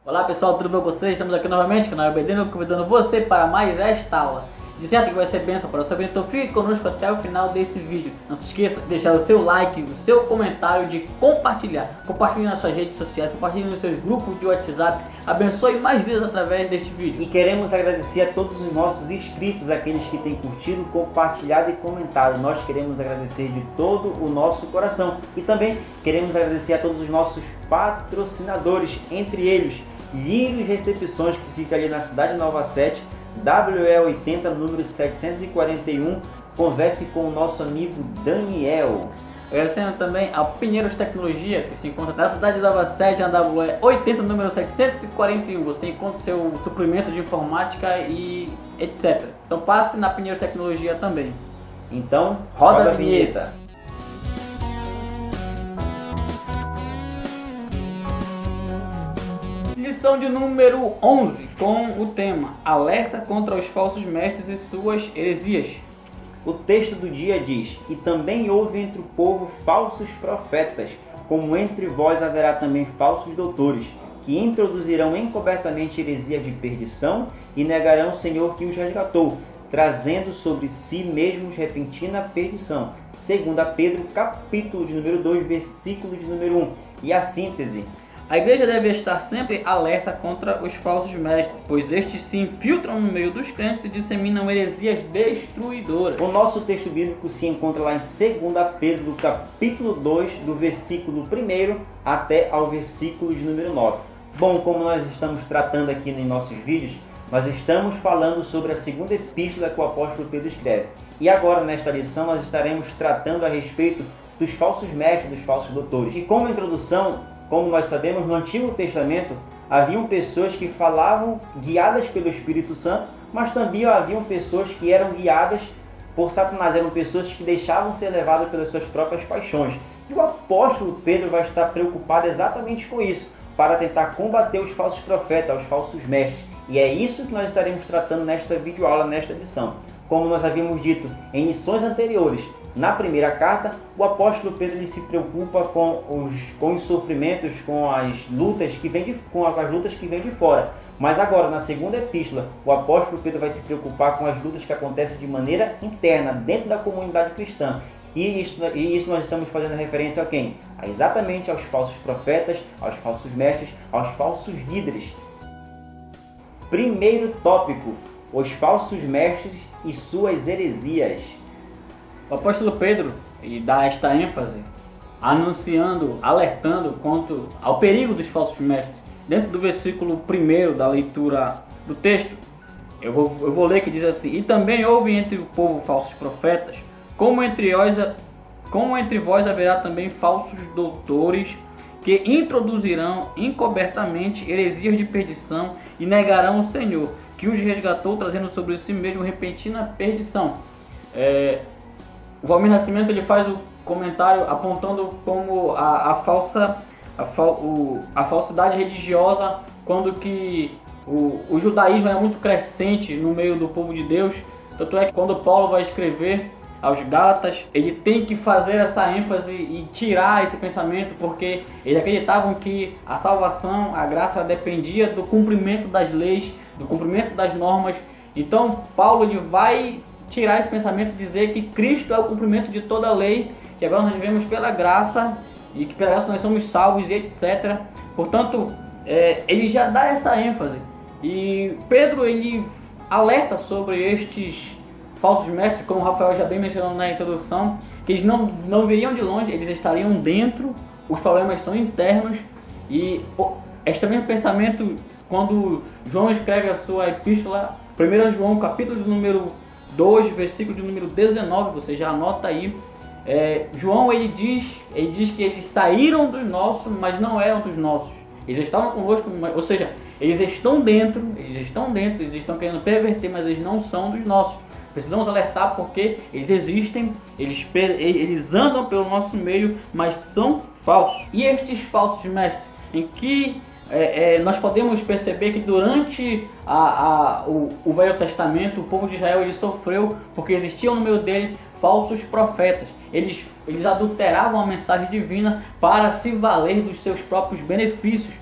Olá pessoal, tudo bem com vocês? Estamos aqui novamente, canal Obedendo, convidando você para mais esta aula. De certo que vai ser bênção para o seu bem, então fique conosco até o final desse vídeo. Não se esqueça de deixar o seu like, o seu comentário, de compartilhar. Compartilhe nas suas redes sociais, compartilhe nos seus grupos de WhatsApp. Abençoe mais vidas através deste vídeo. E queremos agradecer a todos os nossos inscritos, aqueles que têm curtido, compartilhado e comentado. Nós queremos agradecer de todo o nosso coração. E também queremos agradecer a todos os nossos patrocinadores, entre eles Lírios Recepções, que fica ali na cidade de Nova Sete, WE80, número 741. Converse com o nosso amigo Daniel. Agradecendo também a Pinheiros Tecnologia, que se encontra na cidade de Nova Sete, na WE80, número 741. Você encontra seu suprimento de informática e etc. Então passe na Pinheiros Tecnologia também. Então, roda a vinheta. Lição de número 11, com o tema Alerta contra os falsos mestres e suas heresias. O texto do dia diz: E também houve entre o povo falsos profetas, como entre vós haverá também falsos doutores, que introduzirão encobertamente heresia de perdição e negarão o Senhor que os resgatou, trazendo sobre si mesmos repentina perdição. 2 Pedro, capítulo de número 2, versículo de número 1. E a síntese: a igreja deve estar sempre alerta contra os falsos mestres, pois estes se infiltram no meio dos crentes e disseminam heresias destruidoras. O nosso texto bíblico se encontra lá em 2 Pedro, capítulo 2, do versículo 1 até ao versículo de número 9. Bom, como nós estamos tratando aqui nos nossos vídeos, nós estamos falando sobre a segunda epístola que o apóstolo Pedro escreve. E agora, nesta lição, nós estaremos tratando a respeito dos falsos mestres, dos falsos doutores. E como introdução, como nós sabemos, no Antigo Testamento haviam pessoas que falavam guiadas pelo Espírito Santo, mas também haviam pessoas que eram guiadas por Satanás, eram pessoas que deixavam ser levadas pelas suas próprias paixões. E o apóstolo Pedro vai estar preocupado exatamente com isso, para tentar combater os falsos profetas, os falsos mestres. E é isso que nós estaremos tratando nesta videoaula, nesta lição. Como nós havíamos dito em lições anteriores, na primeira carta, o apóstolo Pedro ele se preocupa com os sofrimentos, com as lutas que vêm de fora. Mas agora, na segunda epístola, o apóstolo Pedro vai se preocupar com as lutas que acontecem de maneira interna, dentro da comunidade cristã. E isso nós estamos fazendo referência a quem? Exatamente aos falsos profetas, aos falsos mestres, aos falsos líderes. Primeiro tópico: os falsos mestres e suas heresias. O apóstolo Pedro dá esta ênfase, anunciando, alertando quanto ao perigo dos falsos mestres. Dentro do versículo 1 da leitura do texto, eu vou ler, que diz assim: E também houve entre o povo falsos profetas, como entre vós haverá também falsos doutores, que introduzirão encobertamente heresias de perdição e negarão o Senhor, que os resgatou, trazendo sobre si mesmo repentina perdição. O Valmir Nascimento ele faz o comentário apontando como a falsidade religiosa, quando que o judaísmo é muito crescente no meio do povo de Deus. Tanto é que quando Paulo vai escrever aos Gálatas, ele tem que fazer essa ênfase e tirar esse pensamento, porque eles acreditavam que a salvação, a graça dependia do cumprimento das leis, do cumprimento das normas. Então Paulo ele vai tirar esse pensamento e dizer que Cristo é o cumprimento de toda a lei, que agora nós vivemos pela graça e que pela graça nós somos salvos e etc. Portanto, ele já dá essa ênfase. E Pedro ele alerta sobre estes falsos mestres, como o Rafael já bem mencionou na introdução, que eles não viriam de longe, eles estariam dentro, os problemas são internos. E este mesmo pensamento, quando João escreve a sua epístola, 1 João, capítulo de número 2, versículo de número 19, você já anota aí. João ele diz que eles saíram dos nossos, mas não eram dos nossos. Eles estavam conosco, ou seja, eles estão dentro, eles estão querendo perverter, mas eles não são dos nossos. Precisamos alertar porque eles existem, eles andam pelo nosso meio, mas são falsos. E estes falsos mestres, em que nós podemos perceber que durante o Velho Testamento, o povo de Israel ele sofreu porque existiam no meio dele falsos profetas. Eles adulteravam a mensagem divina para se valer dos seus próprios benefícios.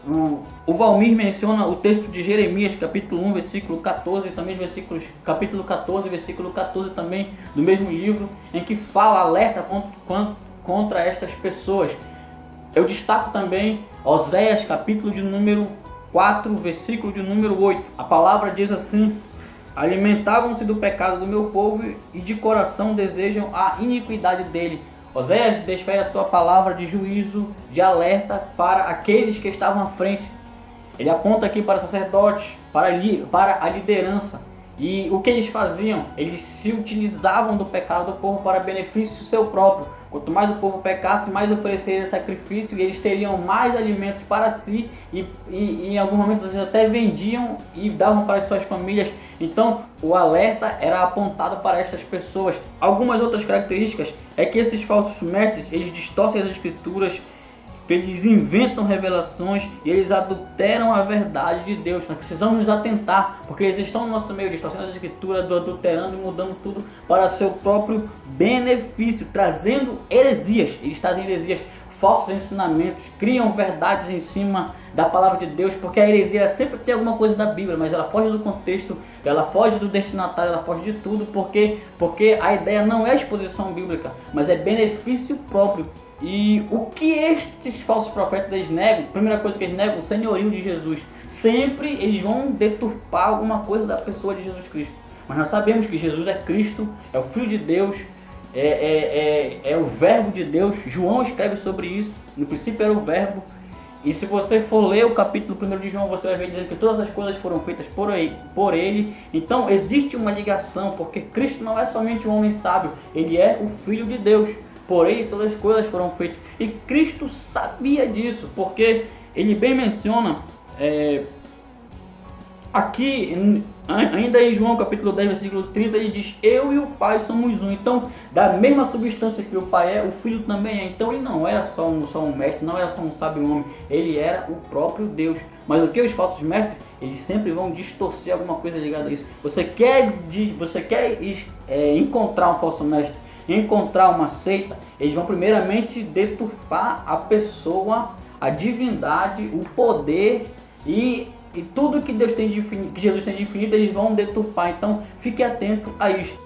O Valmir menciona o texto de Jeremias, capítulo 1, versículo 14, também capítulo 14, versículo 14 também do mesmo livro, em que fala, alerta contra estas pessoas. Eu destaco também Oséias, capítulo de número 4, versículo de número 8. A palavra diz assim: alimentavam-se do pecado do meu povo e de coração desejam a iniquidade dele. Oséias desfere a sua palavra de juízo, de alerta para aqueles que estavam à frente. Ele aponta aqui para sacerdotes, para a liderança. E o que eles faziam? Eles se utilizavam do pecado do povo para benefício seu próprio. Quanto mais o povo pecasse, mais ofereceria sacrifício e eles teriam mais alimentos para si e em alguns momentos eles até vendiam e davam para as suas famílias. Então o alerta era apontado para estas pessoas. Algumas outras características é que esses falsos mestres, eles distorcem as escrituras, eles inventam revelações e eles adulteram a verdade de Deus. Nós precisamos nos atentar, porque eles estão no nosso meio, distorcendo as escrituras, adulterando e mudando tudo para seu próprio benefício, trazendo heresias. Eles trazem heresias, falsos ensinamentos, criam verdades em cima da palavra de Deus, porque a heresia sempre tem alguma coisa da Bíblia, mas ela foge do contexto, ela foge do destinatário, ela foge de tudo, porque a ideia não é exposição bíblica, mas é benefício próprio. E o que estes falsos profetas eles negam? Primeira coisa que eles negam, o senhorio de Jesus. Sempre eles vão deturpar alguma coisa da pessoa de Jesus Cristo. Mas nós sabemos que Jesus é Cristo, é o Filho de Deus, é o Verbo de Deus. João escreve sobre isso. No princípio era o Verbo. E se você for ler o capítulo 1 de João, você vai ver dizendo que todas as coisas foram feitas por ele. Então existe uma ligação, porque Cristo não é somente um homem sábio, ele é o Filho de Deus. Por ele todas as coisas foram feitas. E Cristo sabia disso, porque ele bem menciona aqui, ainda em João capítulo 10, versículo 30, ele diz: eu e o Pai somos um. Então, da mesma substância que o Pai é, o Filho também é. Então ele não era só um mestre, não era só um sábio homem, ele era o próprio Deus. Mas o que os falsos mestres, eles sempre vão distorcer alguma coisa ligada a isso. Você quer encontrar um falso mestre, encontrar uma seita, eles vão primeiramente deturpar a pessoa, a divindade, o poder e tudo que Deus tem de infinito, que Jesus tem de infinito, eles vão deturpar. Então fique atento a isso.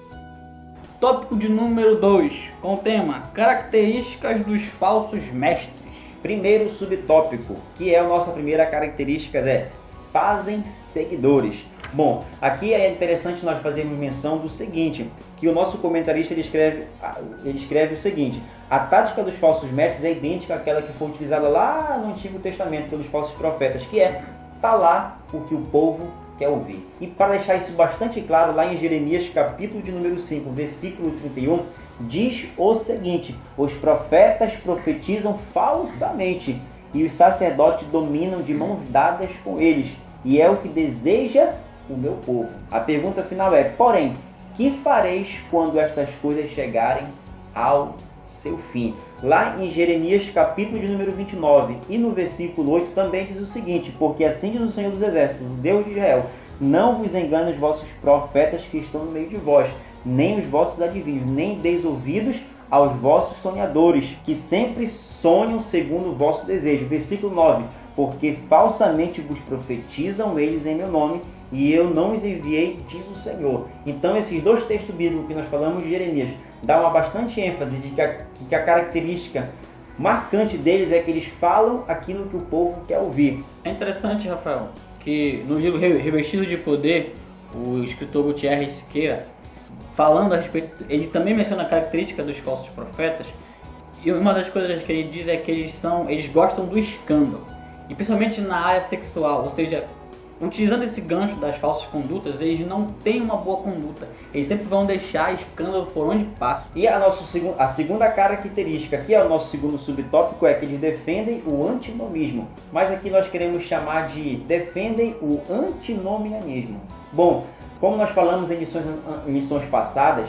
Tópico de número 2, com o tema características dos falsos mestres. Primeiro subtópico, que é a nossa primeira característica, fazem seguidores. Bom, aqui é interessante nós fazermos menção do seguinte, que o nosso comentarista ele escreve o seguinte: a tática dos falsos mestres é idêntica àquela que foi utilizada lá no Antigo Testamento pelos falsos profetas, que é falar o que o povo quer ouvir. E para deixar isso bastante claro, lá em Jeremias capítulo de número 5, versículo 31, diz o seguinte: os profetas profetizam falsamente e os sacerdotes dominam de mãos dadas com eles, e é o que deseja o meu povo. A pergunta final é: porém, que fareis quando estas coisas chegarem ao seu fim? Lá em Jeremias capítulo de número 29 e no versículo 8 também diz o seguinte: porque assim diz o Senhor dos Exércitos, o Deus de Israel, não vos engane os vossos profetas que estão no meio de vós, nem os vossos adivinhos, nem deis ouvidos aos vossos sonhadores, que sempre sonham segundo o vosso desejo. Versículo 9: porque falsamente vos profetizam eles em meu nome, e eu não os enviei, diz o Senhor. Então esses dois textos bíblicos que nós falamos de Jeremias dá uma bastante ênfase de que a característica marcante deles é que eles falam aquilo que o povo quer ouvir. É interessante, Rafael, que no livro Revestido de Poder, o escritor Gutierrez Siqueira, falando a respeito, ele também menciona a característica dos falsos profetas, e uma das coisas que ele diz é que eles gostam do escândalo, e principalmente na área sexual, ou seja, utilizando esse gancho das falsas condutas, eles não têm uma boa conduta. Eles sempre vão deixar escândalo por onde passa. E a segunda característica, que é o nosso segundo subtópico, é que eles defendem o antinomismo. Mas aqui nós queremos chamar de defendem o antinomianismo. Bom, como nós falamos em missões passadas,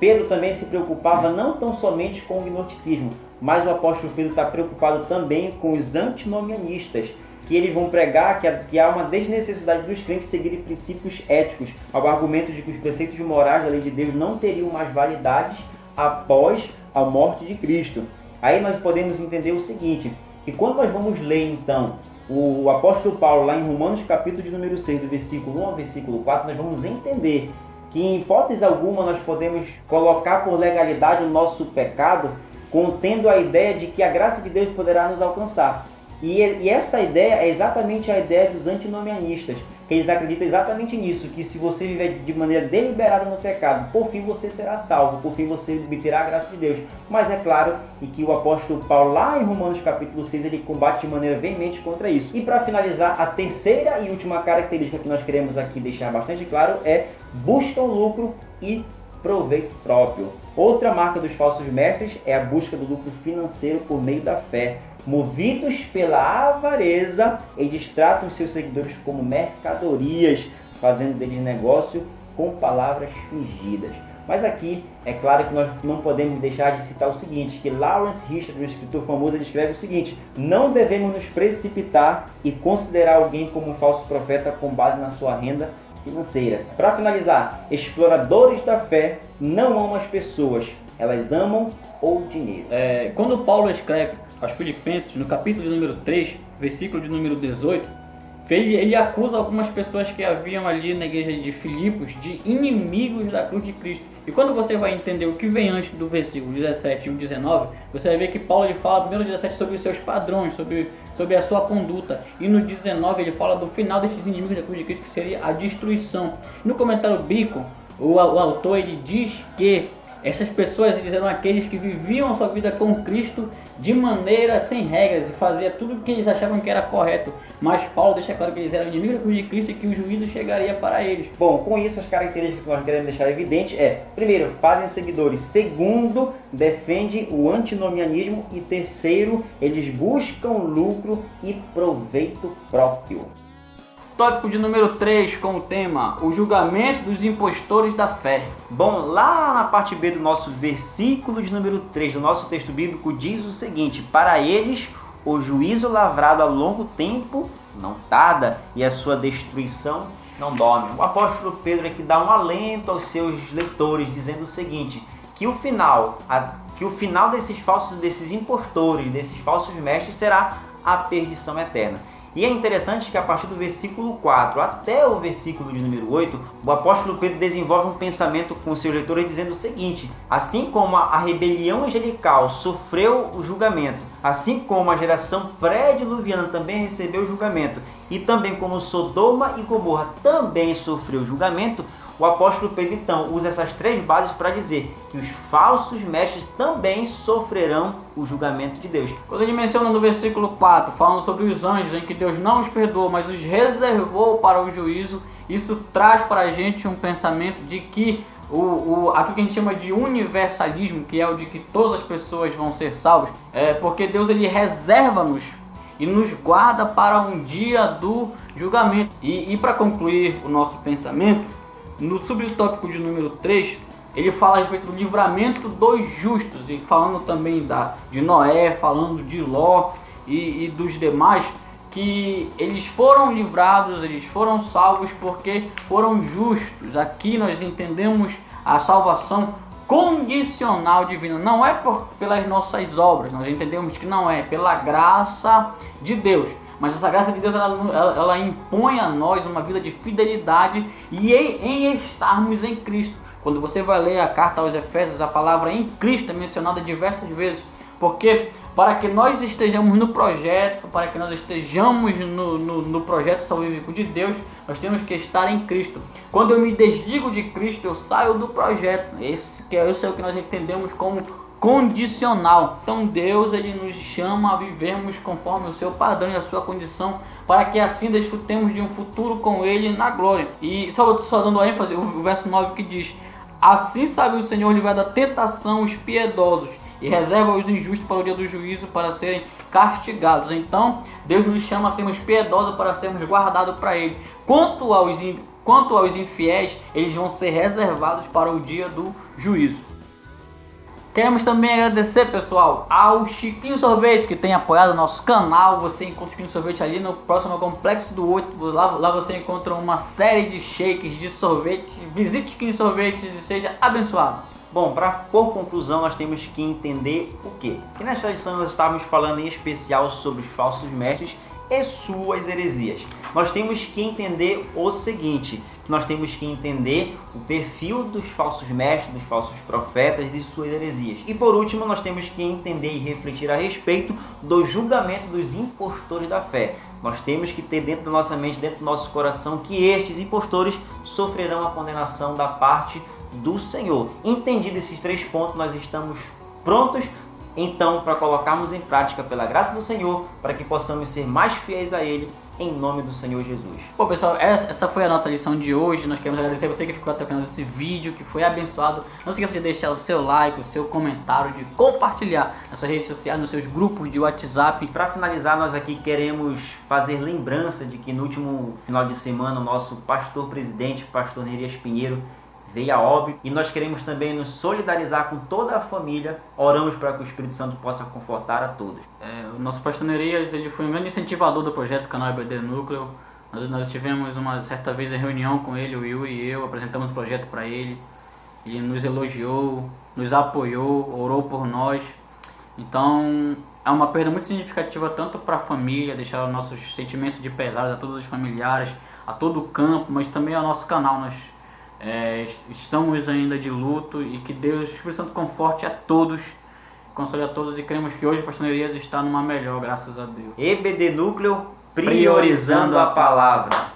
Pedro também se preocupava não tão somente com o gnosticismo, mas o apóstolo Pedro está preocupado também com os antinomianistas, que eles vão pregar que há uma desnecessidade dos crentes seguirem princípios éticos, ao argumento de que os preceitos morais da lei de Deus não teriam mais validade após a morte de Cristo. Aí nós podemos entender o seguinte, que quando nós vamos ler então o apóstolo Paulo, lá em Romanos capítulo de número 6, do versículo 1 ao versículo 4, nós vamos entender que em hipótese alguma nós podemos colocar por legalidade o nosso pecado, contendo a ideia de que a graça de Deus poderá nos alcançar. E essa ideia é exatamente a ideia dos antinomianistas, que eles acreditam exatamente nisso, que se você viver de maneira deliberada no pecado, por fim você será salvo, por fim você obterá a graça de Deus. Mas é claro que o apóstolo Paulo, lá em Romanos capítulo 6, ele combate de maneira veemente contra isso. E para finalizar, a terceira e última característica que nós queremos aqui deixar bastante claro é: buscam lucro e proveito próprio. Outra marca dos falsos mestres é a busca do lucro financeiro por meio da fé. Movidos pela avareza, eles tratam seus seguidores como mercadorias, fazendo deles negócio com palavras fingidas. Mas aqui, é claro que nós não podemos deixar de citar o seguinte, que Lawrence Richard, um escritor famoso, ele escreve o seguinte: não devemos nos precipitar e considerar alguém como um falso profeta com base na sua renda financeira. Para finalizar, exploradores da fé não amam as pessoas, elas amam o dinheiro. Quando Paulo escreve aos Filipenses, no capítulo de número 3, versículo de número 18, ele acusa algumas pessoas que haviam ali na igreja de Filipos de inimigos da cruz de Cristo. E quando você vai entender o que vem antes do versículo 17 e o 19, você vai ver que Paulo ele fala primeiro no 17 sobre os seus padrões, sobre a sua conduta. E no 19 ele fala do final desses inimigos da cruz de Cristo, que seria a destruição. No comentário bíblico, o autor ele diz que essas pessoas eles eram aqueles que viviam a sua vida com Cristo de maneira sem regras e fazia tudo o que eles achavam que era correto. Mas Paulo deixa claro que eles eram inimigos da cruz de Cristo e que o juízo chegaria para eles. Bom, com isso as características que nós queremos deixar evidente é: primeiro, fazem seguidores; segundo, defende o antinomianismo; e terceiro, eles buscam lucro e proveito próprio. Tópico de número 3 com o tema: o julgamento dos impostores da fé. Bom, lá na parte B do nosso versículo de número 3 do nosso texto bíblico diz o seguinte: para eles o juízo lavrado a longo tempo não tarda, e a sua destruição não dorme. O apóstolo Pedro aqui dá um alento aos seus leitores, dizendo o seguinte: que o final desses impostores, desses falsos mestres, será a perdição eterna. E é interessante que a partir do versículo 4 até o versículo de número 8, o apóstolo Pedro desenvolve um pensamento com seus leitores dizendo o seguinte: assim como a rebelião angelical sofreu o julgamento, assim como a geração pré-diluviana também recebeu o julgamento, e também como Sodoma e Gomorra também sofreu o julgamento, o apóstolo Pedro então usa essas três bases para dizer que os falsos mestres também sofrerão o julgamento de Deus. Quando ele menciona no versículo 4, falando sobre os anjos, em que Deus não os perdoou, mas os reservou para o juízo, isso traz para a gente um pensamento de que aquilo que a gente chama de universalismo, que é o de que todas as pessoas vão ser salvas, porque Deus ele reserva-nos e nos guarda para um dia do julgamento. E para concluir o nosso pensamento, no subtópico de número 3, ele fala a respeito do livramento dos justos, e falando também de Noé, falando de Ló e dos demais, que eles foram livrados, eles foram salvos porque foram justos. Aqui nós entendemos a salvação condicional divina, não é pelas nossas obras, nós entendemos que não é pela graça de Deus. Mas essa graça de Deus ela impõe a nós uma vida de fidelidade e em estarmos em Cristo. Quando você vai ler a carta aos Efésios, a palavra em Cristo é mencionada diversas vezes. Porque para que nós estejamos no projeto, para que nós estejamos no projeto salvífico de Deus, nós temos que estar em Cristo. Quando eu me desligo de Cristo, eu saio do projeto. Esse é o que nós entendemos como condicional. Então Deus ele nos chama a vivermos conforme o seu padrão e a sua condição, para que assim desfrutemos de um futuro com ele na glória. E só dando ênfase, o verso 9 que diz: assim sabe o Senhor livrar da tentação os piedosos e reserva os injustos para o dia do juízo, para serem castigados. Então Deus nos chama a sermos piedosos, para sermos guardados para ele. Quanto aos infiéis, eles vão ser reservados para o dia do juízo. Queremos também agradecer, pessoal, ao Chiquinho Sorvete, que tem apoiado o nosso canal. Você encontra o Chiquinho Sorvete ali no próximo Complexo do 8. Lá você encontra uma série de shakes de sorvete. Visite o Chiquinho Sorvete e seja abençoado. Bom, por conclusão, nós temos que entender o quê? Que nesta lição nós estávamos falando em especial sobre os falsos mestres, e suas heresias. Nós temos que entender o seguinte, que nós temos que entender o perfil dos falsos mestres, dos falsos profetas e suas heresias. E por último, nós temos que entender e refletir a respeito do julgamento dos impostores da fé. Nós temos que ter dentro da nossa mente, dentro do nosso coração, que estes impostores sofrerão a condenação da parte do Senhor. Entendido esses 3 pontos, nós estamos prontos então para colocarmos em prática pela graça do Senhor, para que possamos ser mais fiéis a Ele, em nome do Senhor Jesus. Bom, pessoal, essa foi a nossa lição de hoje. Nós queremos agradecer a você que ficou até o final desse vídeo, que foi abençoado. Não se esqueça de deixar o seu like, o seu comentário, de compartilhar nas suas redes sociais, nos seus grupos de WhatsApp. E para finalizar, nós aqui queremos fazer lembrança de que no último final de semana o nosso pastor presidente, pastor Nerias Pinheiro, veio a óbito, e nós queremos também nos solidarizar com toda a família. Oramos para que o Espírito Santo possa confortar a todos. O nosso pastor Nerias, ele foi um grande incentivador do projeto Canal EBD Núcleo. Nós tivemos uma certa vez em reunião com ele, o Will e eu, apresentamos o projeto para ele. Ele nos elogiou, nos apoiou, orou por nós. Então é uma perda muito significativa tanto para a família, deixar os nossos sentimentos de pesares a todos os familiares, a todo o campo, mas também ao nosso canal. Nós estamos ainda de luto, e que Deus, o Espírito Santo, conforte a todos, console a todos, e cremos que hoje o pastor Nerias está numa melhor, graças a Deus. EBD Núcleo, priorizando a palavra.